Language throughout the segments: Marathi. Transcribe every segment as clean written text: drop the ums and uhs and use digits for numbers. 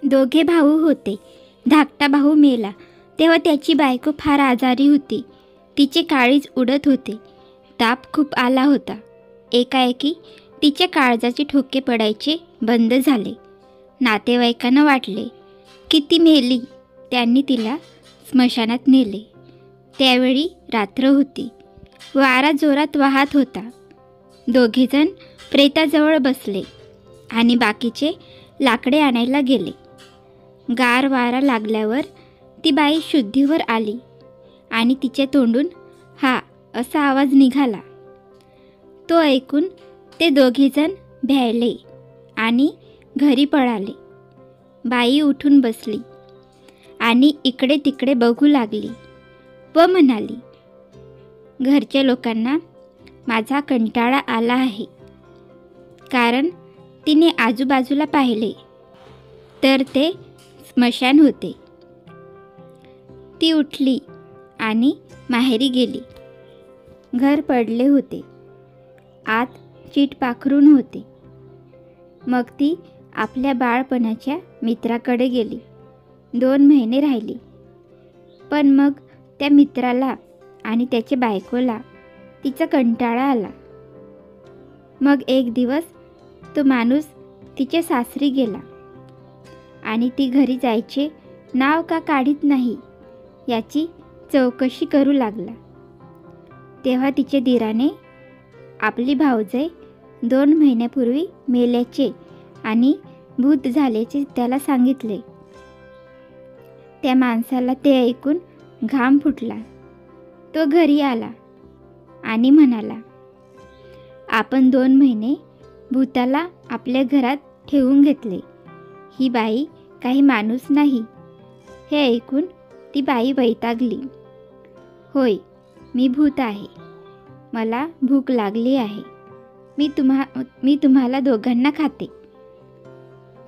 दोघे भाऊ होते. धाकटा भाऊ मेला तेव्हा त्याची बायको फार आजारी होती. तिचे काळीज उडत होते. ताप खूप आला होता. एकाएकी तिच्या काळजाचे ठोके पडायचे बंद झाले. नातेवाईकांना वाटले की ती मेली. त्यांनी तिला स्मशानात नेले. त्यावेळी रात्र होती. वारा जोरात वाहत होता. दोघेजण प्रेताजवळ बसले आणि बाकीचे लाकडे आणायला गेले. गार वारा लागल्यावर ती बाई शुद्धीवर आली आणि तिच्या तोंडून हा असा आवाज निघाला. तो ऐकून ते दोघेजण भ्यायले आणि घरी पळाले. बाई उठून बसली आणि इकडे तिकडे बघू लागली व म्हणाली, घरच्या लोकांना माझा कंटाळा आला आहे. कारण तिने आजूबाजूला पाहिले तर ते स्मशान होते. ती उठली आणि माहेरी गेली. घर पडले होते. आत चीट पाखरून होते. मग ती आपल्या बाळपणाच्या मित्राकडे गेली. 2 महिने राहिली. पण मग त्या मित्राला आणि त्याच्या बायकोला तिचा कंटाळा आला. मग एक दिवस तो माणूस तिच्या सासरी गेला आणि ती घरी जायचे नाव का काढीत नाही याची चौकशी करू लागला. तेव्हा तिच्या दिराने आपली भावजय 2 महिन्यापूर्वी मेल्याचे आणि भूत झाल्याचे त्याला सांगितले. त्या माणसाला ते ऐकून घाम फुटला. तो घरी आला आणि म्हणाला, आपण 2 महिने भूताला आपल्या घरात ठेवून घेतले. ही बाई काही माणूस नाही. हे ऐकून ती बाई वैतागली. होय, मी भूत आहे. मला भूक लागली आहे. मी तुम्हाला दोघांना खाते,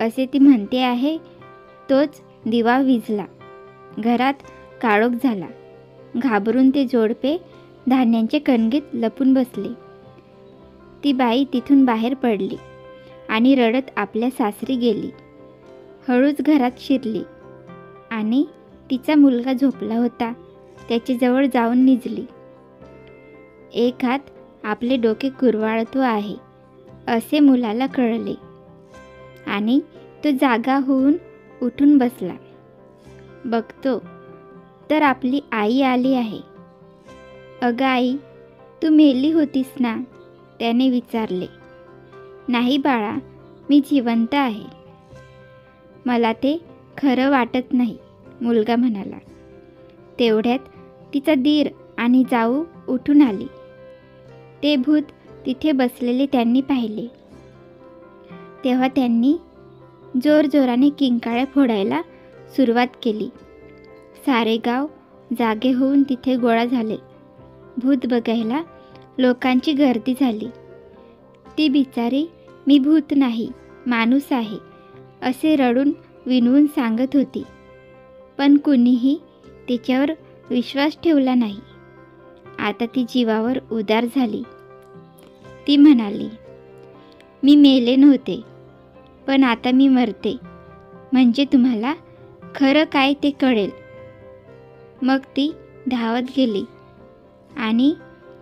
असे ती म्हणते आहे. तोच दिवा विझला. घरात काळोख झाला. घाबरून ते जोडपे धान्यांच्या कणगीत लपून बसले. ती बाई तिथून बाहेर पडली आणि रडत आपल्या सासरी गेली. हळूच घरात शिरली आणि तिचा मुलगा झोपला होता त्याच्याजवळ जाऊन निजली. एक हात आपले डोके कुरवाळतो आहे असे मुलाला कळले आणि तो जागा होऊन उठून बसला. बघतो तर आपली आई आली आहे. अगं आई, तू मेली होतीस ना? त्याने विचारले. नाही बाळा, मी जिवंत आहे. मला ते खरं वाटत नाही, मुलगा म्हणाला. तेवढ्यात तिचा दीर आणि जाऊ उठून आली. ते भूत तिथे बसलेले त्यांनी पाहिले. तेव्हा त्यांनी जोरजोराने किंकाळ्या फोडायला सुरुवात केली. सारे गाव जागे होऊन तिथे गोळा झाले. भूत बघायला लोकांची गर्दी झाली. ती बिचारी मी भूत नाही, माणूस आहे असे रडून विनवून सांगत होती. पण कुणीही तिच्यावर विश्वास ठेवला नाही. आता ती जीवावर उदार झाली. ती म्हणाली, मी मेले नव्हते, पण आता मी मरते, म्हणजे तुम्हाला खरं काय ते कळेल. मग ती धावत गेली आणि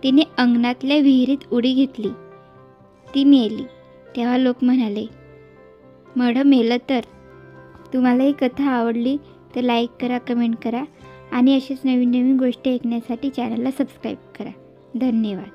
तिने अंगणातल्या विहिरीत उडी घेतली. ती मेली. तेव्हा लोक म्हणाले, मढ मेलं तर. तुम्हाला ही कथा आवडली तर लाईक करा, कमेंट करा आणि अशीच नवीन नवीन गोष्टी ऐकण्यासाठी चॅनलला सबस्क्राईब करा. धन्यवाद.